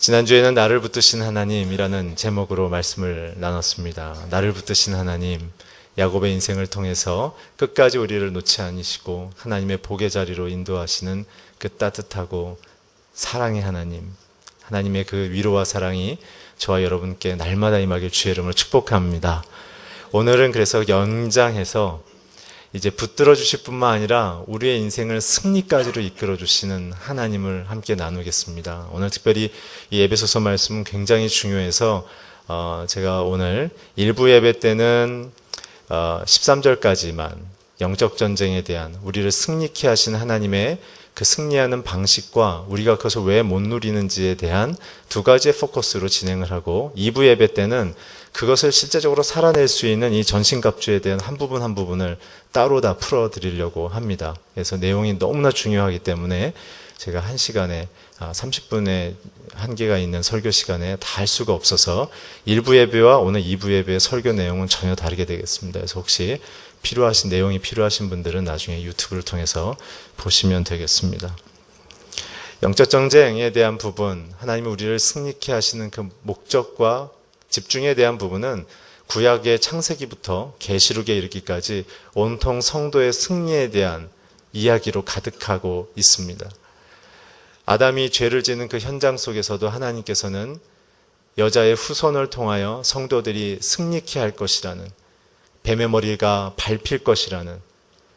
지난주에는 나를 붙드신 하나님이라는 제목으로 말씀을 나눴습니다. 나를 붙드신 하나님, 야곱의 인생을 통해서 끝까지 우리를 놓지 않으시고 하나님의 복의 자리로 인도하시는 그 따뜻하고 사랑의 하나님, 하나님의 그 위로와 사랑이 저와 여러분께 날마다 임하길 주의 이름으로 축복합니다. 오늘은 그래서 연장해서 이제 붙들어 주실 뿐만 아니라 우리의 인생을 승리까지로 이끌어 주시는 하나님을 함께 나누겠습니다. 오늘 특별히 이 에베소서 말씀은 굉장히 중요해서 제가 오늘 일부 예배 때는 13절까지만 영적 전쟁에 대한 우리를 승리케 하신 하나님의 그 승리하는 방식과 우리가 그것을 왜 못 누리는지에 대한 두 가지의 포커스로 진행을 하고 2부 예배 때는 그것을 실제적으로 살아낼 수 있는 이 전신갑주에 대한 한 부분 한 부분을 따로 다 풀어드리려고 합니다. 그래서 내용이 너무나 중요하기 때문에 제가 1시간에 30분의 한계가 있는 설교 시간에 다 할 수가 없어서 1부 예배와 오늘 2부 예배의 설교 내용은 전혀 다르게 되겠습니다. 그래서 혹시 내용이 필요하신 분들은 나중에 유튜브를 통해서 보시면 되겠습니다. 영적 전쟁에 대한 부분, 하나님이 우리를 승리케 하시는 그 목적과 집중에 대한 부분은 구약의 창세기부터 계시록에 이르기까지 온통 성도의 승리에 대한 이야기로 가득하고 있습니다. 아담이 죄를 지는 그 현장 속에서도 하나님께서는 여자의 후손을 통하여 성도들이 승리케 할 것이라는, 뱀의 머리가 밟힐 것이라는,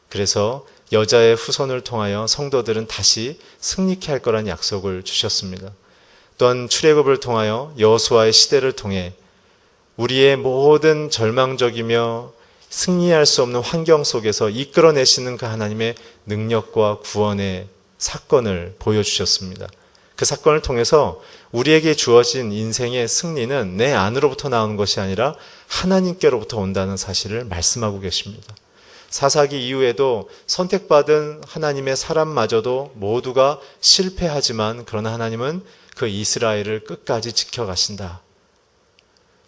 그래서 여자의 후손을 통하여 성도들은 다시 승리케 할 거라는 약속을 주셨습니다. 또한 출애굽을 통하여 여호수아의 시대를 통해 우리의 모든 절망적이며 승리할 수 없는 환경 속에서 이끌어내시는 그 하나님의 능력과 구원의 사건을 보여주셨습니다. 그 사건을 통해서 우리에게 주어진 인생의 승리는 내 안으로부터 나오는 것이 아니라 하나님께로부터 온다는 사실을 말씀하고 계십니다. 사사기 이후에도 선택받은 하나님의 사람마저도 모두가 실패하지만 그러나 하나님은 그 이스라엘을 끝까지 지켜가신다.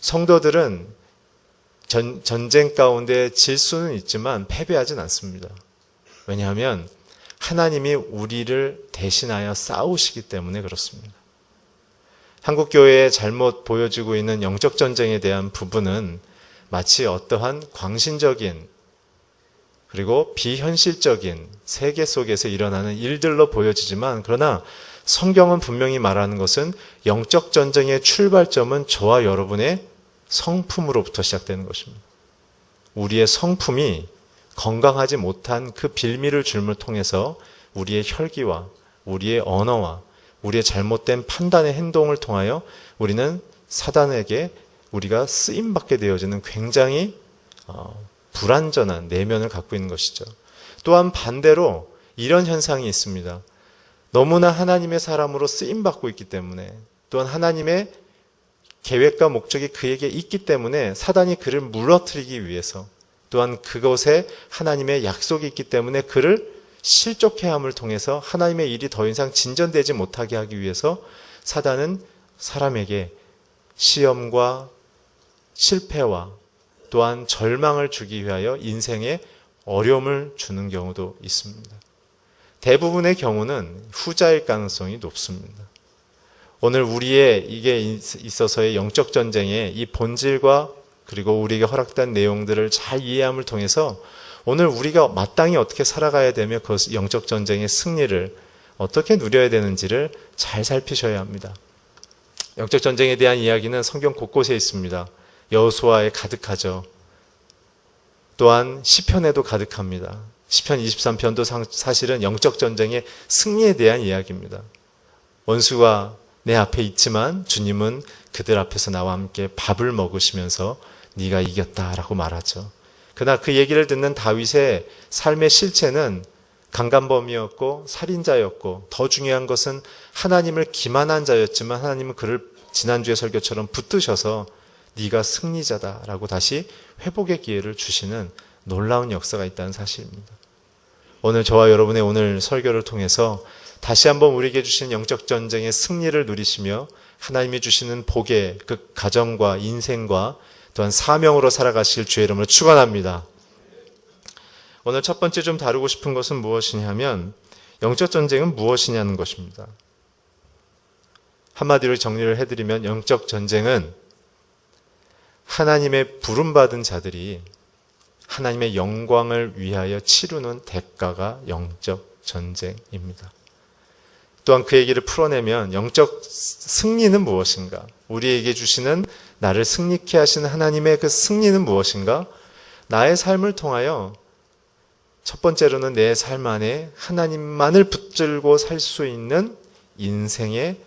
성도들은 전쟁 가운데 질 수는 있지만 패배하진 않습니다. 왜냐하면 하나님이 우리를 대신하여 싸우시기 때문에 그렇습니다. 한국교회에 잘못 보여지고 있는 영적 전쟁에 대한 부분은 마치 어떠한 광신적인 그리고 비현실적인 세계 속에서 일어나는 일들로 보여지지만 그러나 성경은 분명히 말하는 것은 영적 전쟁의 출발점은 저와 여러분의 성품으로부터 시작되는 것입니다. 우리의 성품이 건강하지 못한 그 빌미를 주님을 통해서 우리의 혈기와 우리의 언어와 우리의 잘못된 판단의 행동을 통하여 우리는 사단에게 우리가 쓰임받게 되어지는 굉장히 불완전한 내면을 갖고 있는 것이죠. 또한 반대로 이런 현상이 있습니다. 너무나 하나님의 사람으로 쓰임받고 있기 때문에 또한 하나님의 계획과 목적이 그에게 있기 때문에 사단이 그를 무너뜨리기 위해서 또한 그것에 하나님의 약속이 있기 때문에 그를 실족해 함을 통해서 하나님의 일이 더 이상 진전되지 못하게 하기 위해서 사단은 사람에게 시험과 실패와 또한 절망을 주기 위하여 인생에 어려움을 주는 경우도 있습니다. 대부분의 경우는 후자일 가능성이 높습니다. 오늘 우리의 이게 있어서의 영적 전쟁의 이 본질과 그리고 우리에게 허락된 내용들을 잘 이해함을 통해서 오늘 우리가 마땅히 어떻게 살아가야 되며 그 영적 전쟁의 승리를 어떻게 누려야 되는지를 잘 살피셔야 합니다. 영적 전쟁에 대한 이야기는 성경 곳곳에 있습니다. 여호수아에 가득하죠. 또한 시편에도 가득합니다. 시편 23편도 사실은 영적 전쟁의 승리에 대한 이야기입니다. 원수가 내 앞에 있지만 주님은 그들 앞에서 나와 함께 밥을 먹으시면서 네가 이겼다라고 말하죠. 그러나 그 얘기를 듣는 다윗의 삶의 실체는 강간범이었고 살인자였고 더 중요한 것은 하나님을 기만한 자였지만 하나님은 그를 지난주의 설교처럼 붙드셔서 네가 승리자다라고 다시 회복의 기회를 주시는 놀라운 역사가 있다는 사실입니다. 오늘 저와 여러분의 오늘 설교를 통해서 다시 한번 우리에게 주신 영적 전쟁의 승리를 누리시며 하나님이 주시는 복의 그 가정과 인생과 또한 사명으로 살아가실 주의 이름으로 축원합니다. 오늘 첫 번째 좀 다루고 싶은 것은 무엇이냐면 영적 전쟁은 무엇이냐는 것입니다. 한마디로 정리를 해드리면 영적 전쟁은 하나님의 부름받은 자들이 하나님의 영광을 위하여 치르는 대가가 영적 전쟁입니다. 또한 그 얘기를 풀어내면 영적 승리는 무엇인가? 우리에게 주시는 나를 승리케 하시는 하나님의 그 승리는 무엇인가? 나의 삶을 통하여 첫 번째로는 내 삶 안에 하나님만을 붙들고 살 수 있는 인생의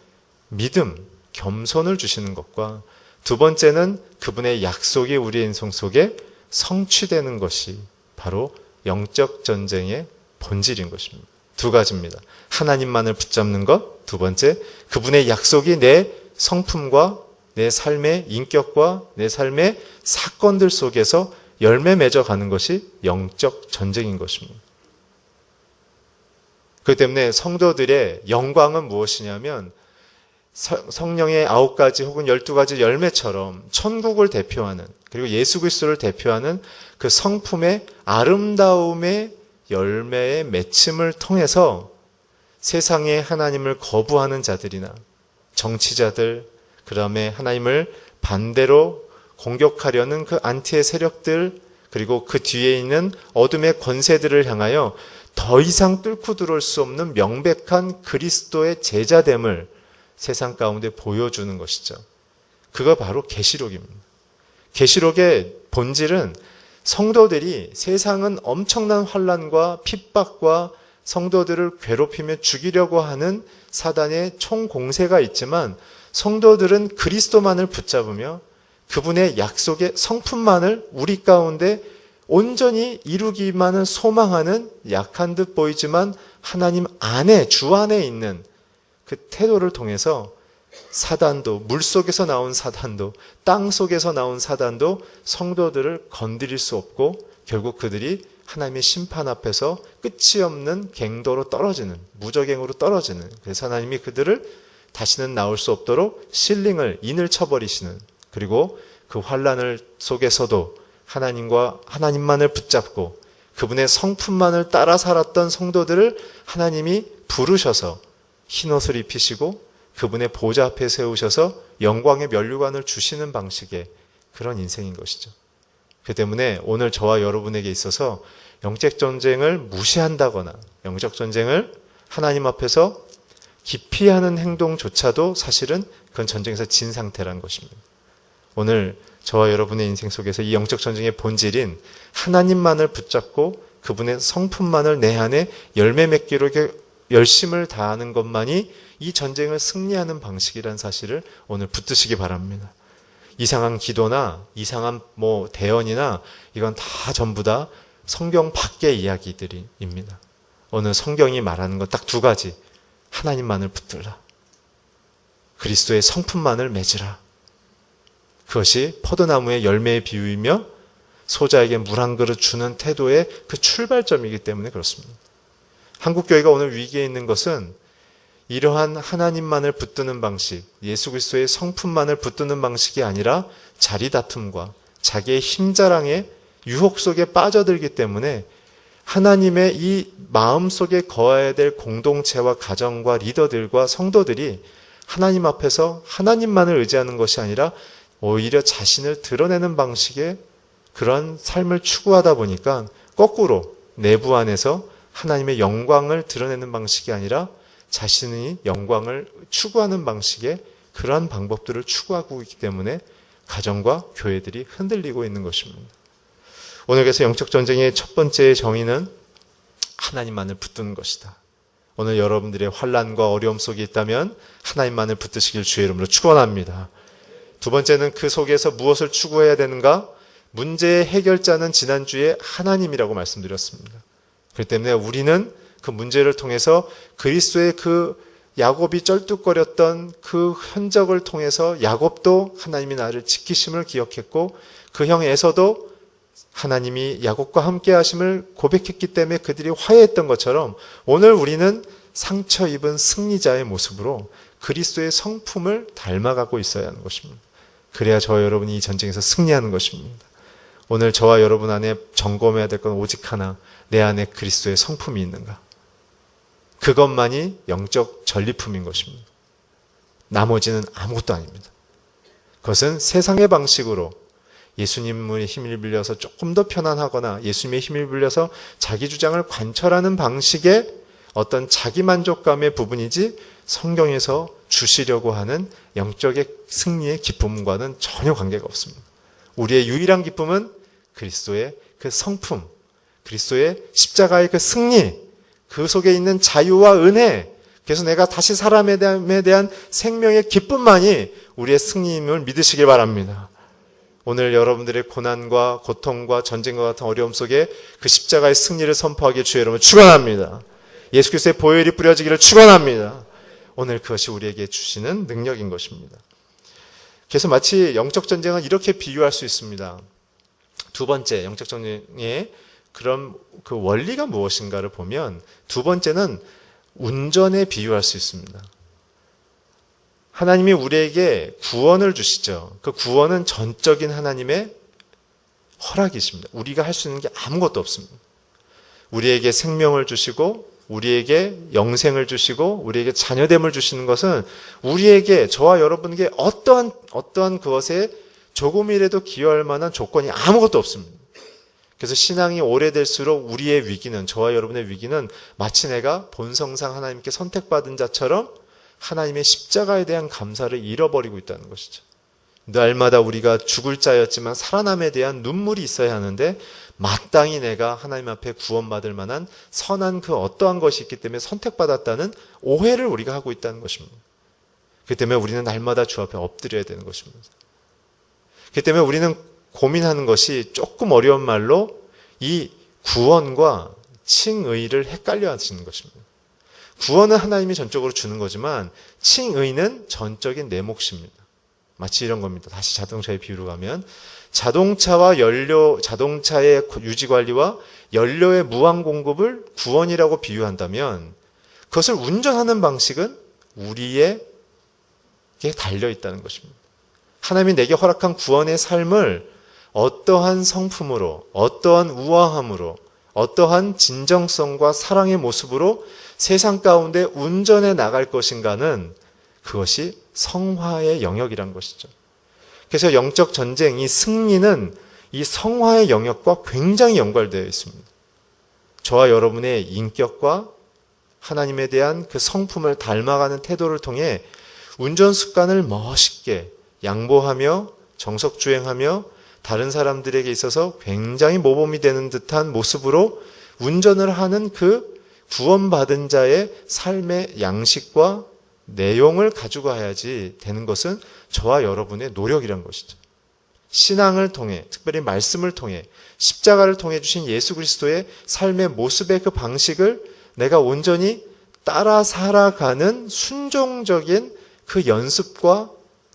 믿음, 겸손을 주시는 것과 두 번째는 그분의 약속이 우리의 인생 속에 성취되는 것이 바로 영적 전쟁의 본질인 것입니다. 두 가지입니다. 하나님만을 붙잡는 것, 두 번째, 그분의 약속이 내 성품과 내 삶의 인격과 내 삶의 사건들 속에서 열매 맺어가는 것이 영적 전쟁인 것입니다. 그렇기 때문에 성도들의 영광은 무엇이냐면 성령의 9가지 혹은 12가지 열매처럼 천국을 대표하는 그리고 예수 그리스도를 대표하는 그 성품의 아름다움의 열매의 맺힘을 통해서 세상에 하나님을 거부하는 자들이나 정치자들, 그 다음에 하나님을 반대로 공격하려는 그 안티의 세력들, 그리고 그 뒤에 있는 어둠의 권세들을 향하여 더 이상 뚫고 들어올 수 없는 명백한 그리스도의 제자됨을 세상 가운데 보여주는 것이죠. 그거 바로 계시록입니다. 계시록의 본질은 성도들이 세상은 엄청난 환난과 핍박과 성도들을 괴롭히며 죽이려고 하는 사단의 총공세가 있지만 성도들은 그리스도만을 붙잡으며 그분의 약속의 성품만을 우리 가운데 온전히 이루기만을 소망하는 약한 듯 보이지만 하나님 안에, 주 안에 있는 그 태도를 통해서 사단도, 물속에서 나온 사단도, 땅 속에서 나온 사단도 성도들을 건드릴 수 없고 결국 그들이 하나님의 심판 앞에서 끝이 없는 갱도로 떨어지는, 무저갱으로 떨어지는, 그래서 하나님이 그들을 다시는 나올 수 없도록 실링을, 인을 쳐버리시는, 그리고 그 환난을 속에서도 하나님만을 붙잡고 그분의 성품만을 따라 살았던 성도들을 하나님이 부르셔서 흰옷을 입히시고 그분의 보좌 앞에 세우셔서 영광의 면류관을 주시는 방식의 그런 인생인 것이죠. 그 때문에 오늘 저와 여러분에게 있어서 영적 전쟁을 무시한다거나 영적 전쟁을 하나님 앞에서 기피하는 행동조차도 사실은 그건 전쟁에서 진 상태라는 것입니다. 오늘 저와 여러분의 인생 속에서 이 영적 전쟁의 본질인 하나님만을 붙잡고 그분의 성품만을 내 안에 열매 맺기로 열심을 다하는 것만이 이 전쟁을 승리하는 방식이라는 사실을 오늘 붙드시기 바랍니다. 이상한 기도나 이상한 대언이나 이건 다 전부 다 성경 밖의 이야기들입니다. 오늘 성경이 말하는 것 딱 두 가지. 하나님만을 붙들라. 그리스도의 성품만을 맺으라. 그것이 포도나무의 열매의 비유이며 소자에게 물 한 그릇 주는 태도의 그 출발점이기 때문에 그렇습니다. 한국교회가 오늘 위기에 있는 것은 이러한 하나님만을 붙드는 방식, 예수 그리스도의 성품만을 붙드는 방식이 아니라 자리다툼과 자기의 힘자랑의 유혹 속에 빠져들기 때문에 하나님의 이 마음속에 거해야 될 공동체와 가정과 리더들과 성도들이 하나님 앞에서 하나님만을 의지하는 것이 아니라 오히려 자신을 드러내는 방식의 그런 삶을 추구하다 보니까 거꾸로 내부 안에서 하나님의 영광을 드러내는 방식이 아니라 자신이 영광을 추구하는 방식의 그러한 방법들을 추구하고 있기 때문에 가정과 교회들이 흔들리고 있는 것입니다. 오늘 그래서 영적 전쟁의 첫 번째 정의는 하나님만을 붙드는 것이다. 오늘 여러분들의 환난과 어려움 속에 있다면 하나님만을 붙드시길 주의 이름으로 축원합니다. 두 번째는 그 속에서 무엇을 추구해야 되는가? 문제의 해결자는 지난주에 하나님이라고 말씀드렸습니다. 그렇기 때문에 우리는 그 문제를 통해서 그리스도의 그 야곱이 쩔뚝거렸던 그 흔적을 통해서 야곱도 하나님이 나를 지키심을 기억했고 그 형 에서도 하나님이 야곱과 함께 하심을 고백했기 때문에 그들이 화해했던 것처럼 오늘 우리는 상처 입은 승리자의 모습으로 그리스도의 성품을 닮아가고 있어야 하는 것입니다. 그래야 저와 여러분이 이 전쟁에서 승리하는 것입니다. 오늘 저와 여러분 안에 점검해야 될 건 오직 하나, 내 안에 그리스도의 성품이 있는가? 그것만이 영적 전리품인 것입니다. 나머지는 아무것도 아닙니다. 그것은 세상의 방식으로 예수님의 힘을 빌려서 조금 더 편안하거나 예수님의 힘을 빌려서 자기 주장을 관철하는 방식의 어떤 자기 만족감의 부분이지 성경에서 주시려고 하는 영적의 승리의 기쁨과는 전혀 관계가 없습니다. 우리의 유일한 기쁨은 그리스도의 그 성품, 그리스도의 십자가의 그 승리, 그 속에 있는 자유와 은혜, 그래서 내가 다시 사람에 대한 생명의 기쁨만이 우리의 승리임을 믿으시길 바랍니다. 오늘 여러분들의 고난과 고통과 전쟁과 같은 어려움 속에 그 십자가의 승리를 선포하기에 주의 이름을 축원합니다. 예수 그리스도의 보혈이 뿌려지기를 축원합니다. 오늘 그것이 우리에게 주시는 능력인 것입니다. 그래서 마치 영적 전쟁은 이렇게 비유할 수 있습니다. 두 번째 영적 전쟁의 그런 그 원리가 무엇인가를 보면 두 번째는 운전에 비유할 수 있습니다. 하나님이 우리에게 구원을 주시죠. 그 구원은 전적인 하나님의 허락이십니다. 우리가 할 수 있는 게 아무것도 없습니다. 우리에게 생명을 주시고 우리에게 영생을 주시고 우리에게 자녀됨을 주시는 것은 우리에게 저와 여러분에게 어떠한 그것에 조금이라도 기여할 만한 조건이 아무것도 없습니다. 그래서 신앙이 오래될수록 우리의 위기는 저와 여러분의 위기는 마치 내가 본성상 하나님께 선택받은 자처럼 하나님의 십자가에 대한 감사를 잃어버리고 있다는 것이죠. 날마다 우리가 죽을 자였지만 살아남에 대한 눈물이 있어야 하는데 마땅히 내가 하나님 앞에 구원받을 만한 선한 그 어떠한 것이 있기 때문에 선택받았다는 오해를 우리가 하고 있다는 것입니다. 그렇기 때문에 우리는 날마다 주 앞에 엎드려야 되는 것입니다. 그렇기 때문에 우리는 고민하는 것이 조금 어려운 말로 이 구원과 칭의를 헷갈려 하시는 것입니다. 구원은 하나님이 전적으로 주는 거지만 칭의는 전적인 내 몫입니다. 마치 이런 겁니다. 다시 자동차의 비유로 가면 자동차의 유지관리와 연료의 무한 공급을 구원이라고 비유한다면 그것을 운전하는 방식은 우리에게 달려있다는 것입니다. 하나님이 내게 허락한 구원의 삶을 어떠한 성품으로, 어떠한 우아함으로, 어떠한 진정성과 사랑의 모습으로 세상 가운데 운전해 나갈 것인가는 그것이 성화의 영역이란 것이죠. 그래서 영적 전쟁, 이 승리는 이 성화의 영역과 굉장히 연관되어 있습니다. 저와 여러분의 인격과 하나님에 대한 그 성품을 닮아가는 태도를 통해 운전 습관을 멋있게 양보하며 정석주행하며 다른 사람들에게 있어서 굉장히 모범이 되는 듯한 모습으로 운전을 하는 그 구원받은 자의 삶의 양식과 내용을 가지고 가야지 되는 것은 저와 여러분의 노력이란 것이죠. 신앙을 통해, 특별히 말씀을 통해, 십자가를 통해 주신 예수 그리스도의 삶의 모습의 그 방식을 내가 온전히 따라 살아가는 순종적인 그 연습과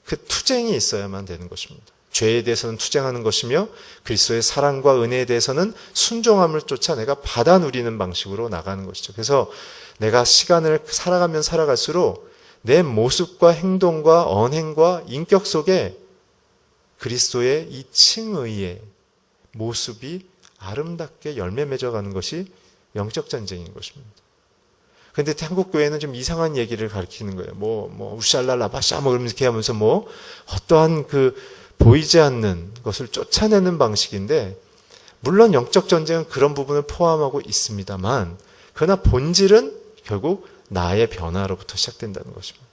그 투쟁이 있어야만 되는 것입니다. 죄에 대해서는 투쟁하는 것이며 그리스도의 사랑과 은혜에 대해서는 순종함을 쫓아 내가 받아 누리는 방식으로 나가는 것이죠. 그래서 내가 시간을 살아가면 살아갈수록 내 모습과 행동과 언행과 인격 속에 그리스도의 이 칭의의 모습이 아름답게 열매 맺어가는 것이 영적 전쟁인 것입니다. 그런데 한국 교회는 좀 이상한 얘기를 가르치는 거예요. 우샬랄라바샤 이렇게 하면서 어떠한 보이지 않는 것을 쫓아내는 방식인데, 물론 영적 전쟁은 그런 부분을 포함하고 있습니다만, 그러나 본질은 결국 나의 변화로부터 시작된다는 것입니다.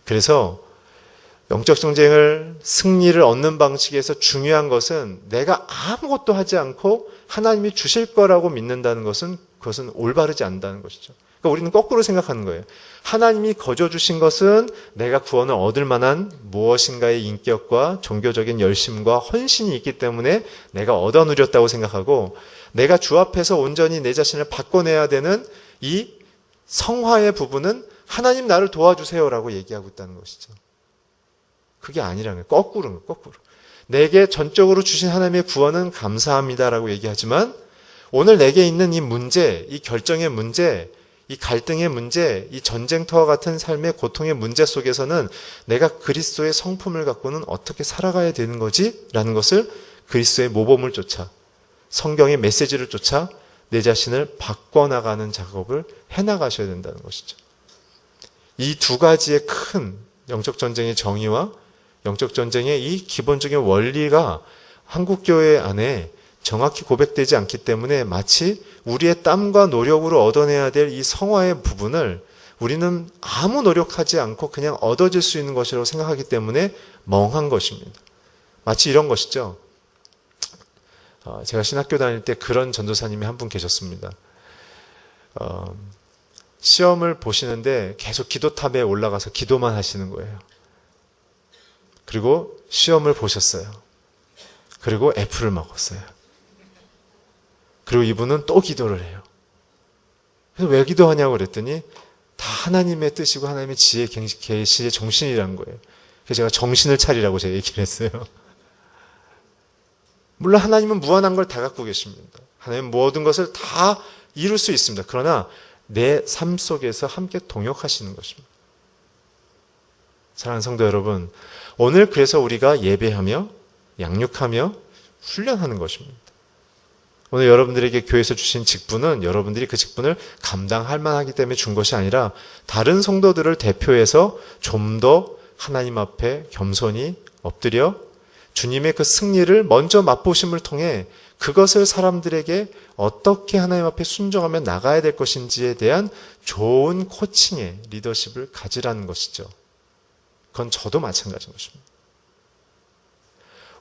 그래서 영적 전쟁을 승리를 얻는 방식에서 중요한 것은 내가 아무것도 하지 않고 하나님이 주실 거라고 믿는다는 것은 그것은 올바르지 않다는 것이죠. 그러니까 우리는 거꾸로 생각하는 거예요. 하나님이 거저 주신 것은 내가 구원을 얻을 만한 무엇인가의 인격과 종교적인 열심과 헌신이 있기 때문에 내가 얻어 누렸다고 생각하고, 내가 주 앞에서 온전히 내 자신을 바꿔내야 되는 이 성화의 부분은 하나님 나를 도와주세요라고 얘기하고 있다는 것이죠. 그게 아니라는 거예요. 거꾸로. 내게 전적으로 주신 하나님의 구원은 감사합니다라고 얘기하지만, 오늘 내게 있는 이 문제, 이 결정의 문제, 이 갈등의 문제, 이 전쟁터와 같은 삶의 고통의 문제 속에서는 내가 그리스도의 성품을 갖고는 어떻게 살아가야 되는 거지? 라는 것을 그리스도의 모범을 쫓아, 성경의 메시지를 쫓아 내 자신을 바꿔나가는 작업을 해나가셔야 된다는 것이죠. 이 두 가지의 큰 영적 전쟁의 정의와 영적 전쟁의 이 기본적인 원리가 한국교회 안에 정확히 고백되지 않기 때문에 마치 우리의 땀과 노력으로 얻어내야 될 이 성화의 부분을 우리는 아무 노력하지 않고 그냥 얻어질 수 있는 것이라고 생각하기 때문에 멍한 것입니다. 마치 이런 것이죠. 제가 신학교 다닐 때 그런 전도사님이 한 분 계셨습니다. 시험을 보시는데 계속 기도탑에 올라가서 기도만 하시는 거예요. 그리고 시험을 보셨어요. 그리고 F를 먹었어요. 그리고 이분은 또 기도를 해요. 그래서 왜 기도하냐고 그랬더니 다 하나님의 뜻이고 하나님의 지혜, 계시의 정신이라는 거예요. 그래서 제가 정신을 차리라고 제가 얘기를 했어요. 물론 하나님은 무한한 걸 다 갖고 계십니다. 하나님은 모든 것을 다 이룰 수 있습니다. 그러나 내 삶 속에서 함께 동역하시는 것입니다. 사랑하는 성도 여러분, 오늘 그래서 우리가 예배하며 양육하며 훈련하는 것입니다. 오늘 여러분들에게 교회에서 주신 직분은 여러분들이 그 직분을 감당할 만하기 때문에 준 것이 아니라 다른 성도들을 대표해서 좀 더 하나님 앞에 겸손히 엎드려 주님의 그 승리를 먼저 맛보심을 통해 그것을 사람들에게 어떻게 하나님 앞에 순종하며 나가야 될 것인지에 대한 좋은 코칭의 리더십을 가지라는 것이죠. 그건 저도 마찬가지인 것입니다.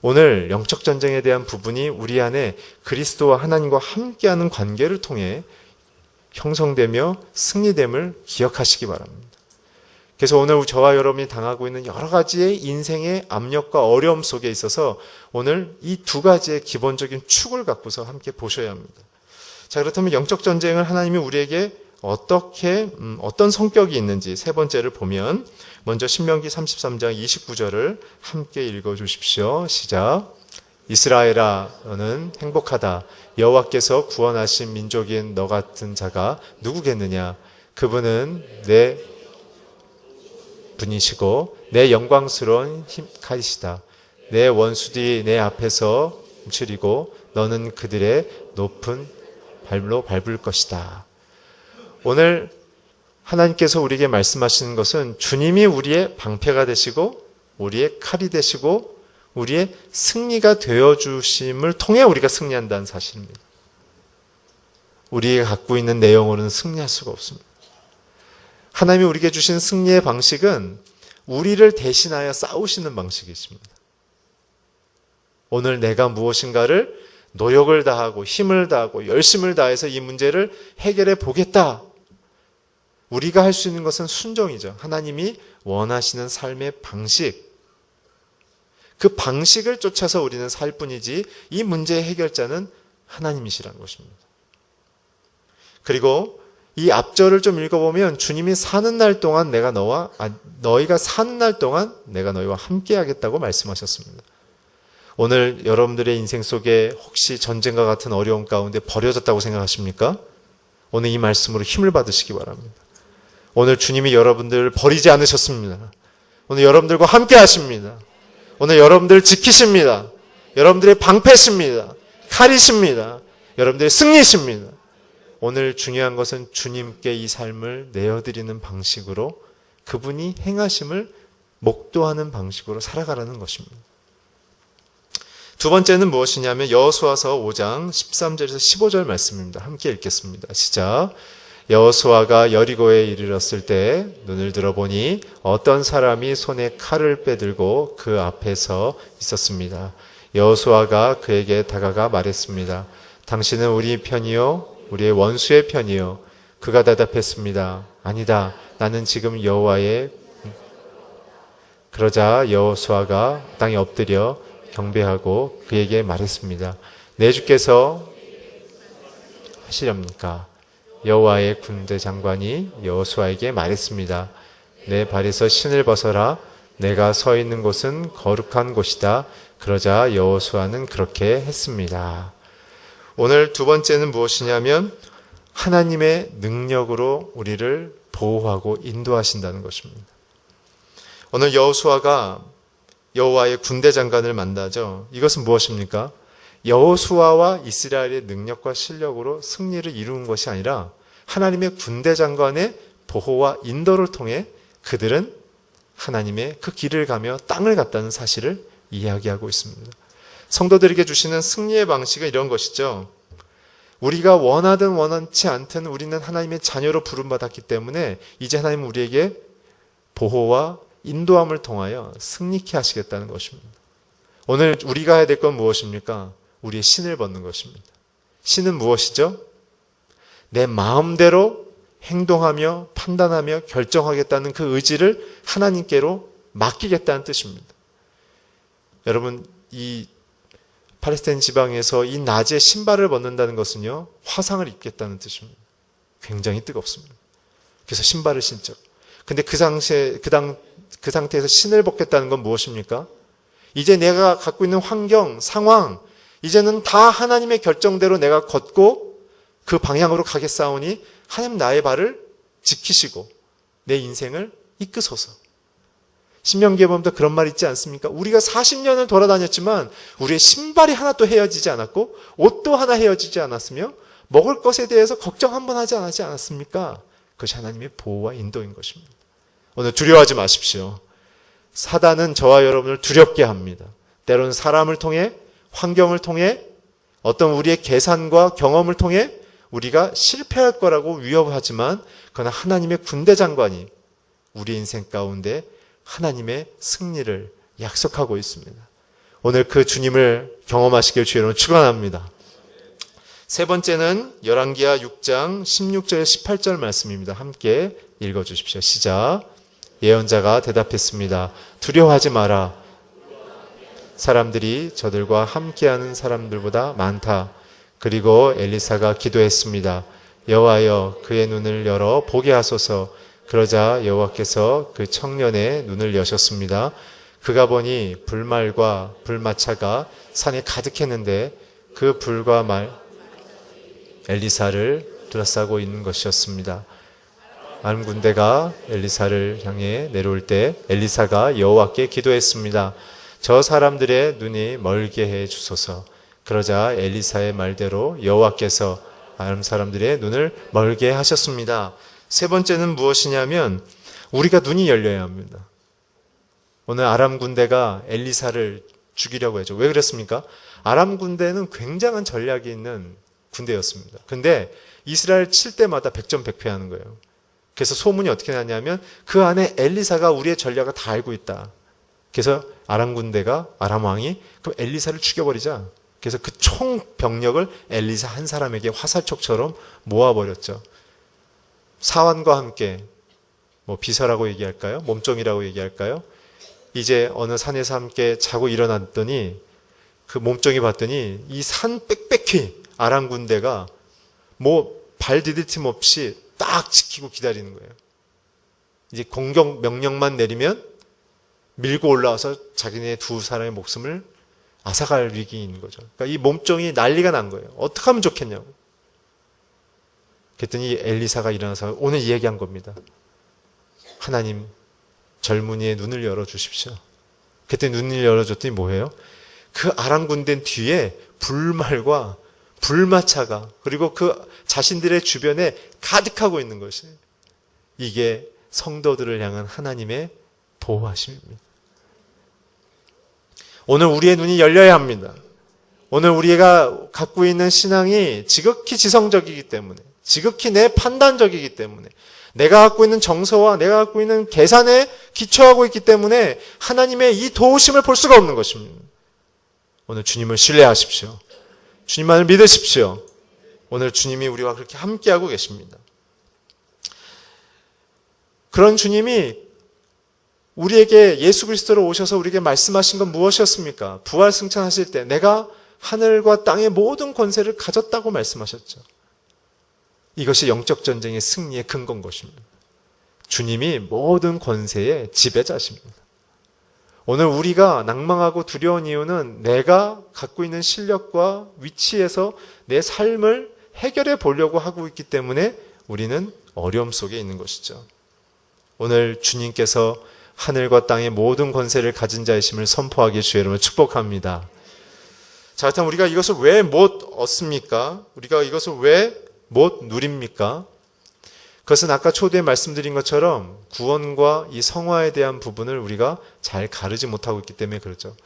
오늘 영적 전쟁에 대한 부분이 우리 안에 그리스도와 하나님과 함께하는 관계를 통해 형성되며 승리됨을 기억하시기 바랍니다. 그래서 오늘 저와 여러분이 당하고 있는 여러 가지의 인생의 압력과 어려움 속에 있어서 오늘 이 두 가지의 기본적인 축을 갖고서 함께 보셔야 합니다. 자, 그렇다면 영적 전쟁을 하나님이 우리에게 어떤 성격이 있는지 세 번째를 보면 먼저 신명기 33장 29절을 함께 읽어주십시오. 시작. 이스라엘아 너는 행복하다. 여호와께서 구원하신 민족인 너 같은 자가 누구겠느냐. 그분은 내 분이시고 내 영광스러운 칼이시다. 내 원수들이 내 앞에서 움츠리고 너는 그들의 높은 발로 밟을 것이다. 오늘 하나님께서 우리에게 말씀하시는 것은 주님이 우리의 방패가 되시고 우리의 칼이 되시고 우리의 승리가 되어주심을 통해 우리가 승리한다는 사실입니다. 우리가 갖고 있는 내용으로는 승리할 수가 없습니다. 하나님이 우리에게 주신 승리의 방식은 우리를 대신하여 싸우시는 방식이십니다. 오늘 내가 무엇인가를 노력을 다하고 힘을 다하고 열심을 다해서 이 문제를 해결해 보겠다. 우리가 할 수 있는 것은 순종이죠. 하나님이 원하시는 삶의 방식, 그 방식을 쫓아서 우리는 살 뿐이지 이 문제의 해결자는 하나님이시라는 것입니다. 그리고 이 앞절을 좀 읽어보면 주님이 사는 날 동안 너희가 사는 날 동안 내가 너희와 함께 하겠다고 말씀하셨습니다. 오늘 여러분들의 인생 속에 혹시 전쟁과 같은 어려움 가운데 버려졌다고 생각하십니까? 오늘 이 말씀으로 힘을 받으시기 바랍니다. 오늘 주님이 여러분들을 버리지 않으셨습니다. 오늘 여러분들과 함께 하십니다. 오늘 여러분들을 지키십니다. 여러분들의 방패십니다. 칼이십니다. 여러분들의 승리십니다. 오늘 중요한 것은 주님께 이 삶을 내어드리는 방식으로 그분이 행하심을 목도하는 방식으로 살아가라는 것입니다. 두 번째는 무엇이냐면 여호수아서 5장 13절에서 15절 말씀입니다. 함께 읽겠습니다. 시작. 여호수아가 여리고에 이르렀을 때 눈을 들어보니 어떤 사람이 손에 칼을 빼들고 그 앞에서 있었습니다. 여호수아가 그에게 다가가 말했습니다. 당신은 우리 편이요 우리의 원수의 편이요. 그가 대답했습니다. 아니다. 나는 지금 여호와의. 그러자 여호수아가 땅에 엎드려 경배하고 그에게 말했습니다. 내 주께서 하시렵니까? 여호와의 군대 장관이 여호수아에게 말했습니다. 내 발에서 신을 벗어라. 내가 서 있는 곳은 거룩한 곳이다. 그러자 여호수아는 그렇게 했습니다. 오늘 두 번째는 무엇이냐면 하나님의 능력으로 우리를 보호하고 인도하신다는 것입니다. 오늘 여호수아가 여호와의 군대 장관을 만나죠. 이것은 무엇입니까? 여호수아와 이스라엘의 능력과 실력으로 승리를 이루는 것이 아니라 하나님의 군대 장관의 보호와 인도를 통해 그들은 하나님의 그 길을 가며 땅을 갔다는 사실을 이야기하고 있습니다. 성도들에게 주시는 승리의 방식은 이런 것이죠. 우리가 원하든 원하지 않든 우리는 하나님의 자녀로 부름받았기 때문에 이제 하나님은 우리에게 보호와 인도함을 통하여 승리케 하시겠다는 것입니다. 오늘 우리가 해야 될 건 무엇입니까? 우리의 신을 벗는 것입니다. 신은 무엇이죠? 내 마음대로 행동하며 판단하며 결정하겠다는 그 의지를 하나님께로 맡기겠다는 뜻입니다. 여러분, 이 팔레스타인 지방에서 이 낮에 신발을 벗는다는 것은요, 화상을 입겠다는 뜻입니다. 굉장히 뜨겁습니다. 그래서 신발을 신죠. 근데 그 상태에서 신을 벗겠다는 건 무엇입니까? 이제 내가 갖고 있는 환경, 상황, 이제는 다 하나님의 결정대로 내가 걷고 그 방향으로 가겠사오니 하나님 나의 발을 지키시고 내 인생을 이끄소서. 신명기에 보면 그런 말 있지 않습니까? 우리가 40년을 돌아다녔지만 우리의 신발이 하나도 헤어지지 않았고 옷도 하나 헤어지지 않았으며 먹을 것에 대해서 걱정 한번 하지 않았습니까? 그것이 하나님의 보호와 인도인 것입니다. 오늘 두려워하지 마십시오. 사단은 저와 여러분을 두렵게 합니다. 때로는 사람을 통해, 환경을 통해, 어떤 우리의 계산과 경험을 통해 우리가 실패할 거라고 위협하지만 그러나 하나님의 군대 장관이 우리 인생 가운데 하나님의 승리를 약속하고 있습니다. 오늘 그 주님을 경험하시길 주의로 축원합니다. 세 번째는 열왕기하 6장 16절 18절 말씀입니다. 함께 읽어주십시오. 시작. 예언자가 대답했습니다. 두려워하지 마라. 사람들이 저들과 함께하는 사람들보다 많다. 그리고 엘리사가 기도했습니다. 여호와여 그의 눈을 열어 보게 하소서. 그러자 여호와께서 그 청년의 눈을 여셨습니다. 그가 보니 불말과 불마차가 산에 가득했는데 그 불과 말 엘리사를 둘러싸고 있는 것이었습니다. 아람 군대가 엘리사를 향해 내려올 때 엘리사가 여호와께 기도했습니다. 저 사람들의 눈이 멀게 해 주소서. 그러자 엘리사의 말대로 여호와께서 아람 사람들의 눈을 멀게 하셨습니다. 세 번째는 무엇이냐면 우리가 눈이 열려야 합니다. 오늘 아람 군대가 엘리사를 죽이려고 했죠. 왜 그랬습니까? 아람 군대는 굉장한 전략이 있는 군대였습니다. 근데 이스라엘 칠 때마다 백전백패하는 거예요. 그래서 소문이 어떻게 났냐면 그 안에 엘리사가 우리의 전략을 다 알고 있다. 그래서 아람 군대가, 아람 왕이 그럼 엘리사를 죽여버리자. 그래서 그 총 병력을 엘리사 한 사람에게 화살촉처럼 모아버렸죠. 사환과 함께 비서라고 얘기할까요? 몸종이라고 얘기할까요? 이제 어느 산에서 함께 자고 일어났더니 그 몸종이 봤더니 이 산 빽빽히 아람 군대가 발 디딜 틈 없이 딱 지키고 기다리는 거예요. 이제 공격 명령만 내리면 밀고 올라와서 자기네 두 사람의 목숨을 앗아갈 위기인 거죠. 그러니까 이 몸종이 난리가 난 거예요. 어떻게 하면 좋겠냐고. 그랬더니 엘리사가 일어나서 오늘 이야기한 겁니다. 하나님 젊은이의 눈을 열어주십시오. 그랬더니 눈을 열어줬더니 뭐예요? 그 아람 군대 뒤에 불말과 불마차가 그리고 그 자신들의 주변에 가득하고 있는 것이 이게 성도들을 향한 하나님의 보호하심입니다. 오늘 우리의 눈이 열려야 합니다. 오늘 우리가 갖고 있는 신앙이 지극히 지성적이기 때문에 지극히 내 판단적이기 때문에 내가 갖고 있는 정서와 내가 갖고 있는 계산에 기초하고 있기 때문에 하나님의 이 도우심을 볼 수가 없는 것입니다. 오늘 주님을 신뢰하십시오. 주님만을 믿으십시오. 오늘 주님이 우리와 그렇게 함께하고 계십니다. 그런 주님이 우리에게 예수 그리스도로 오셔서 우리에게 말씀하신 건 무엇이었습니까? 부활 승천하실 때 내가 하늘과 땅의 모든 권세를 가졌다고 말씀하셨죠. 이것이 영적 전쟁의 승리의 근거인 것입니다. 주님이 모든 권세의 지배자십니다. 오늘 우리가 낭망하고 두려운 이유는 내가 갖고 있는 실력과 위치에서 내 삶을 해결해 보려고 하고 있기 때문에 우리는 어려움 속에 있는 것이죠. 오늘 주님께서 하늘과 땅의 모든 권세를 가진 자이심을 선포하기 주의 이름으로 축복합니다. 자, 그렇다면 우리가 이것을 왜 못 얻습니까? 우리가 이것을 왜 못 누립니까? 그것은 아까 초대에 말씀드린 것처럼 구원과 이 성화에 대한 부분을 우리가 잘 가르지 못하고 있기 때문에 그렇죠.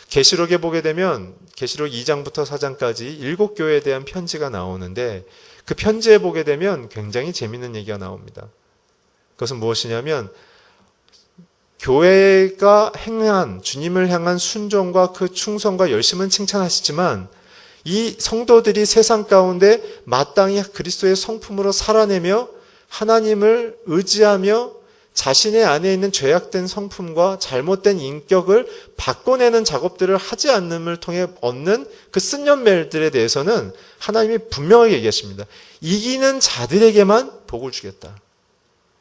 계시록에 보게 되면 계시록 2장부터 4장까지 7교회에 대한 편지가 나오는데 그 편지에 보게 되면 굉장히 재밌는 얘기가 나옵니다. 그것은 무엇이냐면 교회가 행한 주님을 향한 순종과 그 충성과 열심은 칭찬하시지만 이 성도들이 세상 가운데 마땅히 그리스도의 성품으로 살아내며 하나님을 의지하며 자신의 안에 있는 죄악된 성품과 잘못된 인격을 바꿔내는 작업들을 하지 않음을 통해 얻는 그 쓴연멜들에 대해서는 하나님이 분명하게 얘기하십니다. 이기는 자들에게만 복을 주겠다.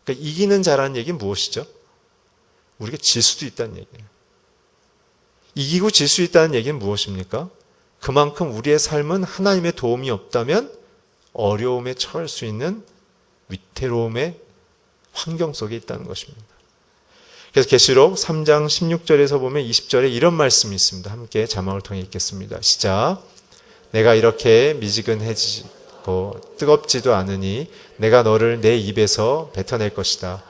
그러니까 이기는 자라는 얘기는 무엇이죠? 우리가 질 수도 있다는 얘기예요. 이기고 질 수 있다는 얘기는 무엇입니까? 그만큼 우리의 삶은 하나님의 도움이 없다면 어려움에 처할 수 있는 위태로움의 환경 속에 있다는 것입니다. 그래서 계시록 3장 16절에서 보면 20절에 이런 말씀이 있습니다. 함께 자막을 통해 읽겠습니다. 시작. 내가 이렇게 미지근해지고 뜨겁지도 않으니 내가 너를 내 입에서 뱉어낼 것이다.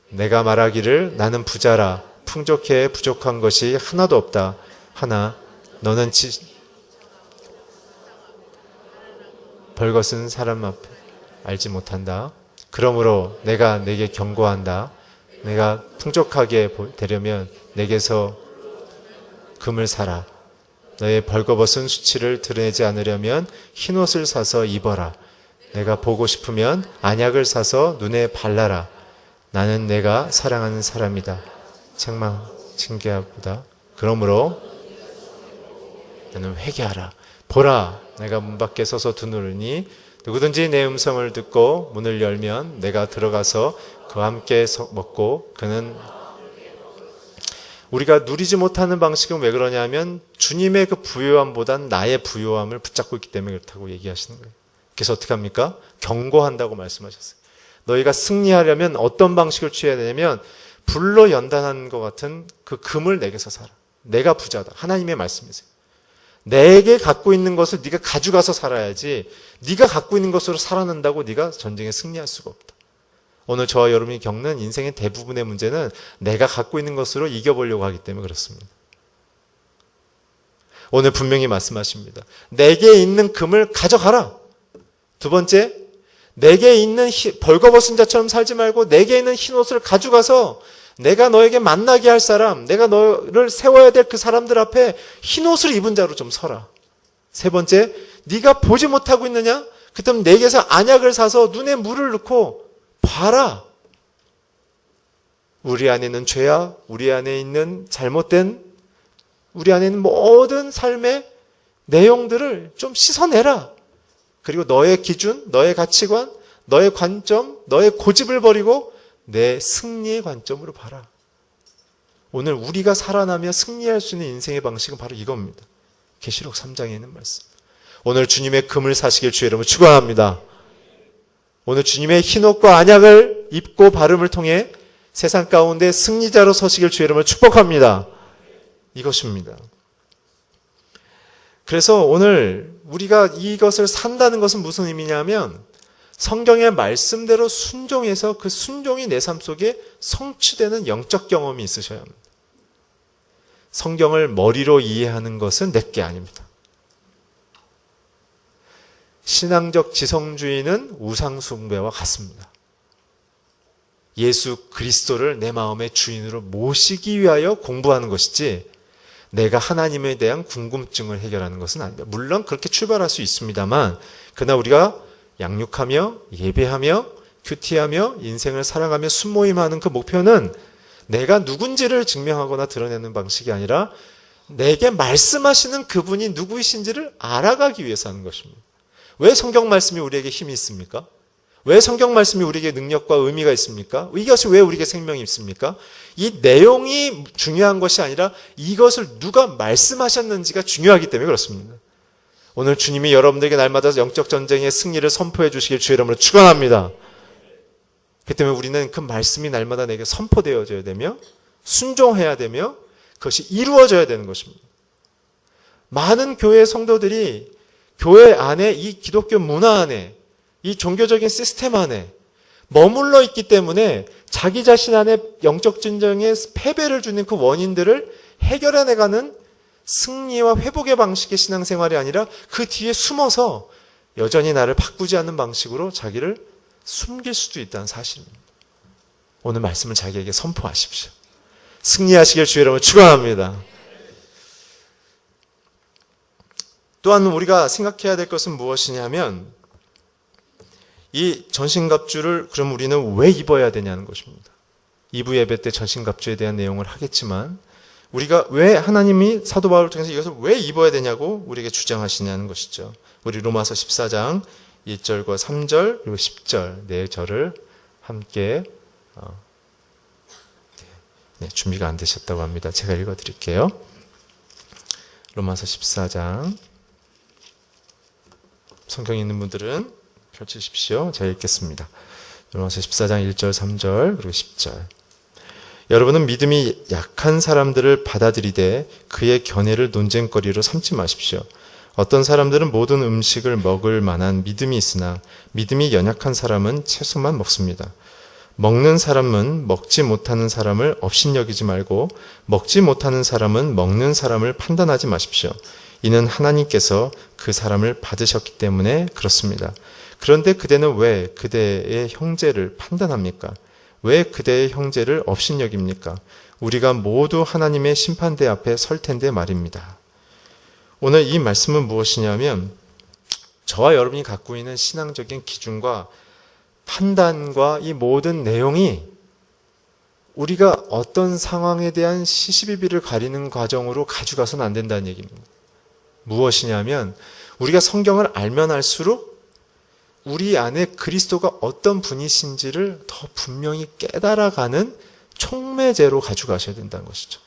내가 말하기를 나는 부자라 풍족해 부족한 것이 하나도 없다. 하나 너는 벌것은 사람 앞에 알지 못한다. 그러므로 내가 내게 경고한다. 내가 풍족하게 되려면 내게서 금을 사라. 너의 벌거벗은 수치를 드러내지 않으려면 흰옷을 사서 입어라. 내가 보고 싶으면 안약을 사서 눈에 발라라. 나는 내가 사랑하는 사람이다. 책망 징계하보다. 그러므로 너는 회개하라. 보라, 내가 문 밖에 서서 두드리니 누구든지 내 음성을 듣고 문을 열면 내가 들어가서 그와 함께 먹고 그는 우리가 누리지 못하는 방식은 왜 그러냐면 주님의 그 부요함보단 나의 부요함을 붙잡고 있기 때문에 그렇다고 얘기하시는 거예요. 그래서 어떻게 합니까? 경고한다고 말씀하셨어요. 너희가 승리하려면 어떤 방식을 취해야 되냐면 불로 연단한 것 같은 그 금을 내게서 사라. 내가 부자다. 하나님의 말씀이세요. 내게 갖고 있는 것을 네가 가져가서 살아야지 네가 갖고 있는 것으로 살아난다고 네가 전쟁에 승리할 수가 없다. 오늘 저와 여러분이 겪는 인생의 대부분의 문제는 내가 갖고 있는 것으로 이겨보려고 하기 때문에 그렇습니다. 오늘 분명히 말씀하십니다. 내게 있는 금을 가져가라. 두 번째, 내게 있는 벌거벗은 자처럼 살지 말고 내게 있는 흰옷을 가져가서 내가 너에게 만나게 할 사람, 내가 너를 세워야 될 그 사람들 앞에 흰옷을 입은 자로 좀 서라. 세 번째, 네가 보지 못하고 있느냐? 그렇다면 내게서 안약을 사서 눈에 물을 넣고 봐라. 우리 안에 있는 죄악, 우리 안에 있는 잘못된, 우리 안에 있는 모든 삶의 내용들을 좀 씻어내라. 그리고 너의 기준, 너의 가치관, 너의 관점, 너의 고집을 버리고 내 승리의 관점으로 봐라. 오늘 우리가 살아나며 승리할 수 있는 인생의 방식은 바로 이겁니다. 계시록 3장에 있는 말씀. 오늘 주님의 금을 사시길 주의 이름으로 축원합니다. 오늘 주님의 흰옷과 안약을 입고 발음을 통해 세상 가운데 승리자로 서시길 주의 이름으로 축복합니다. 이것입니다. 그래서 오늘 우리가 이것을 산다는 것은 무슨 의미냐면 성경의 말씀대로 순종해서 그 순종이 내 삶 속에 성취되는 영적 경험이 있으셔야 합니다. 성경을 머리로 이해하는 것은 내게 아닙니다. 신앙적 지성주의는 우상숭배와 같습니다. 예수 그리스도를 내 마음의 주인으로 모시기 위하여 공부하는 것이지 내가 하나님에 대한 궁금증을 해결하는 것은 아닙니다. 물론 그렇게 출발할 수 있습니다만 그러나 우리가 양육하며 예배하며 큐티하며 인생을 살아가며 순모임하는 그 목표는 내가 누군지를 증명하거나 드러내는 방식이 아니라 내게 말씀하시는 그분이 누구이신지를 알아가기 위해서 하는 것입니다. 왜 성경 말씀이 우리에게 힘이 있습니까? 왜 성경 말씀이 우리에게 능력과 의미가 있습니까? 이것이 왜 우리에게 생명이 있습니까? 이 내용이 중요한 것이 아니라 이것을 누가 말씀하셨는지가 중요하기 때문에 그렇습니다. 오늘 주님이 여러분들에게 날마다 영적 전쟁의 승리를 선포해 주시길 주의 이름으로 축원합니다. 그렇기 때문에 우리는 그 말씀이 날마다 내게 선포되어져야 되며 순종해야 되며 그것이 이루어져야 되는 것입니다. 많은 교회 성도들이 교회 안에 이 기독교 문화 안에 이 종교적인 시스템 안에 머물러 있기 때문에 자기 자신 안에 영적 진정에 패배를 주는 그 원인들을 해결해내가는 승리와 회복의 방식의 신앙생활이 아니라 그 뒤에 숨어서 여전히 나를 바꾸지 않는 방식으로 자기를 숨길 수도 있다는 사실입니다. 오늘 말씀을 자기에게 선포하십시오. 승리하시길 주의 이름으로 축원합니다. 또한 우리가 생각해야 될 것은 무엇이냐면 이 전신갑주를 그럼 우리는 왜 입어야 되냐는 것입니다. 2부 예배 때 전신갑주에 대한 내용을 하겠지만 우리가 왜 하나님이 사도 바울을 통해서 이것을 왜 입어야 되냐고 우리에게 주장하시냐는 것이죠. 우리 로마서 14장 1절과 3절 그리고 10절 네 절을 함께 준비가 안 되셨다고 합니다. 제가 읽어드릴게요. 로마서 14장 성경에 있는 분들은 펼치십시오. 제가 읽겠습니다. 로마서 14장 1절 3절 그리고 10절 여러분은 믿음이 약한 사람들을 받아들이되 그의 견해를 논쟁거리로 삼지 마십시오. 어떤 사람들은 모든 음식을 먹을 만한 믿음이 있으나 믿음이 연약한 사람은 채소만 먹습니다. 먹는 사람은 먹지 못하는 사람을 업신여기지 말고 먹지 못하는 사람은 먹는 사람을 판단하지 마십시오. 이는 하나님께서 그 사람을 받으셨기 때문에 그렇습니다. 그런데 그대는 왜 그대의 형제를 판단합니까? 왜 그대의 형제를 업신여깁니까? 우리가 모두 하나님의 심판대 앞에 설 텐데 말입니다. 오늘 이 말씀은 무엇이냐면 저와 여러분이 갖고 있는 신앙적인 기준과 판단과 이 모든 내용이 우리가 어떤 상황에 대한 시시비비를 가리는 과정으로 가져가서는 안 된다는 얘기입니다. 무엇이냐면 우리가 성경을 알면 알수록 우리 안에 그리스도가 어떤 분이신지를 더 분명히 깨달아가는 촉매제로 가져가셔야 된다는 것이죠.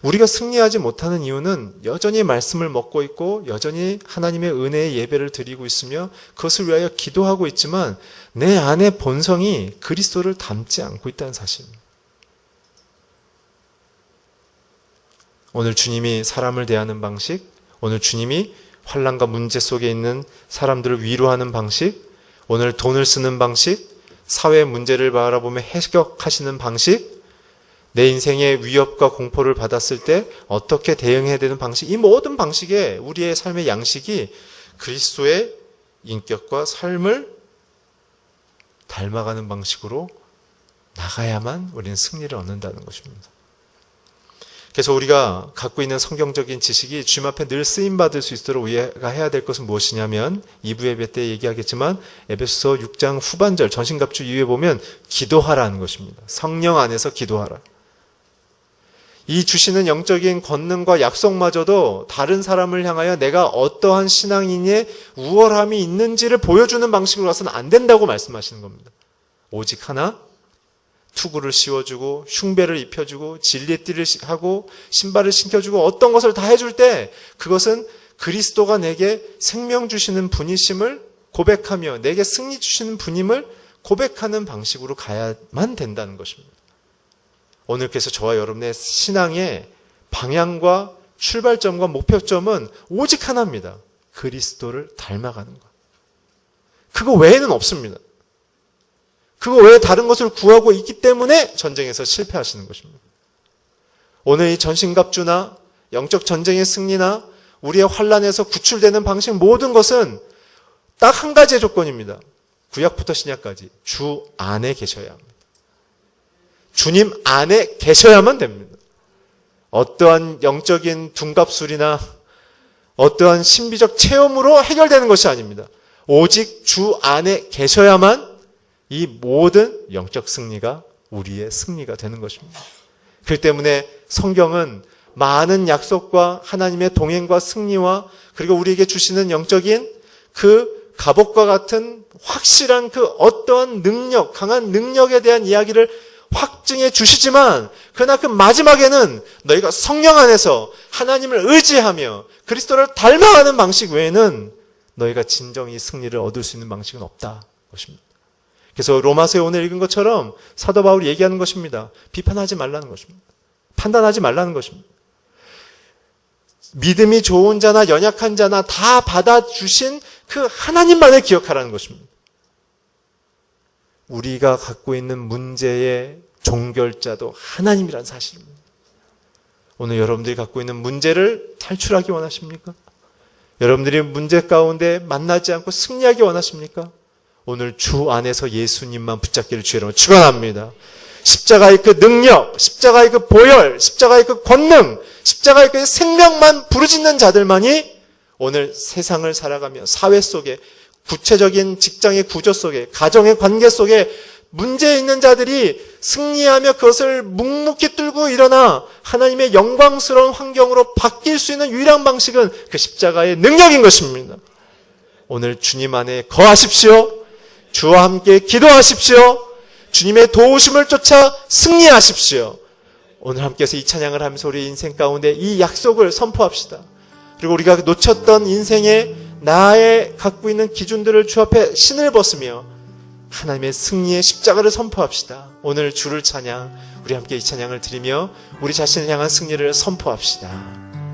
우리가 승리하지 못하는 이유는 여전히 말씀을 먹고 있고 여전히 하나님의 은혜의 예배를 드리고 있으며 그것을 위하여 기도하고 있지만 내 안의 본성이 그리스도를 닮지 않고 있다는 사실입니다. 오늘 주님이 사람을 대하는 방식, 오늘 주님이 환난과 문제 속에 있는 사람들을 위로하는 방식, 오늘 돈을 쓰는 방식, 사회 문제를 바라보며 해결하시는 방식, 내 인생의 위협과 공포를 받았을 때 어떻게 대응해야 되는 방식, 이 모든 방식에 우리의 삶의 양식이 그리스도의 인격과 삶을 닮아가는 방식으로 나가야만 우리는 승리를 얻는다는 것입니다. 그래서 우리가 갖고 있는 성경적인 지식이 주님 앞에 늘 쓰임받을 수 있도록 우리가 해야 될 것은 무엇이냐면 2부 예배 때 얘기하겠지만 에베소서 6장 후반절 전신갑주 이후에 보면 기도하라는 것입니다. 성령 안에서 기도하라. 이 주시는 영적인 권능과 약속마저도 다른 사람을 향하여 내가 어떠한 신앙인의 우월함이 있는지를 보여주는 방식으로 가서는 안 된다고 말씀하시는 겁니다. 오직 하나, 투구를 씌워주고 흉배를 입혀주고 진리띠를 하고 신발을 신겨주고 어떤 것을 다 해줄 때 그것은 그리스도가 내게 생명 주시는 분이심을 고백하며 내게 승리 주시는 분임을 고백하는 방식으로 가야만 된다는 것입니다. 오늘 그래서 저와 여러분의 신앙의 방향과 출발점과 목표점은 오직 하나입니다. 그리스도를 닮아가는 것. 그거 외에는 없습니다. 그거 외에 다른 것을 구하고 있기 때문에 전쟁에서 실패하시는 것입니다. 오늘 이 전신갑주나 영적 전쟁의 승리나 우리의 환난에서 구출되는 방식 모든 것은 딱 한 가지의 조건입니다. 구약부터 신약까지 주 안에 계셔야 합니다. 주님 안에 계셔야만 됩니다. 어떠한 영적인 둔갑술이나 어떠한 신비적 체험으로 해결되는 것이 아닙니다. 오직 주 안에 계셔야만 이 모든 영적 승리가 우리의 승리가 되는 것입니다. 그렇기 때문에 성경은 많은 약속과 하나님의 동행과 승리와 그리고 우리에게 주시는 영적인 그 갑옷과 같은 확실한 그 어떠한 능력, 강한 능력에 대한 이야기를 확증해 주시지만 그러나 그 마지막에는 너희가 성령 안에서 하나님을 의지하며 그리스도를 닮아가는 방식 외에는 너희가 진정히 승리를 얻을 수 있는 방식은 없다 것입니다. 그래서 로마서에 오늘 읽은 것처럼 사도 바울이 얘기하는 것입니다. 비판하지 말라는 것입니다. 판단하지 말라는 것입니다. 믿음이 좋은 자나 연약한 자나 다 받아주신 그 하나님만을 기억하라는 것입니다. 우리가 갖고 있는 문제의 종결자도 하나님이란 사실입니다. 오늘 여러분들이 갖고 있는 문제를 탈출하기 원하십니까? 여러분들이 문제 가운데 만나지 않고 승리하기 원하십니까? 오늘 주 안에서 예수님만 붙잡기를 주의 이름으로 축원합니다. 십자가의 그 능력, 십자가의 그 보혈, 십자가의 그 권능, 십자가의 그 생명만 부르짖는 자들만이 오늘 세상을 살아가며 사회 속에, 구체적인 직장의 구조 속에, 가정의 관계 속에 문제 있는 자들이 승리하며 그것을 묵묵히 뚫고 일어나 하나님의 영광스러운 환경으로 바뀔 수 있는 유일한 방식은 그 십자가의 능력인 것입니다. 오늘 주님 안에 거하십시오. 주와 함께 기도하십시오. 주님의 도우심을 쫓아 승리하십시오. 오늘 함께해서 이 찬양을 하면서 우리 인생 가운데 이 약속을 선포합시다. 그리고 우리가 놓쳤던 인생의 나의 갖고 있는 기준들을 주 앞에 신을 벗으며 하나님의 승리의 십자가를 선포합시다. 오늘 주를 찬양, 우리 함께 이 찬양을 드리며 우리 자신을 향한 승리를 선포합시다.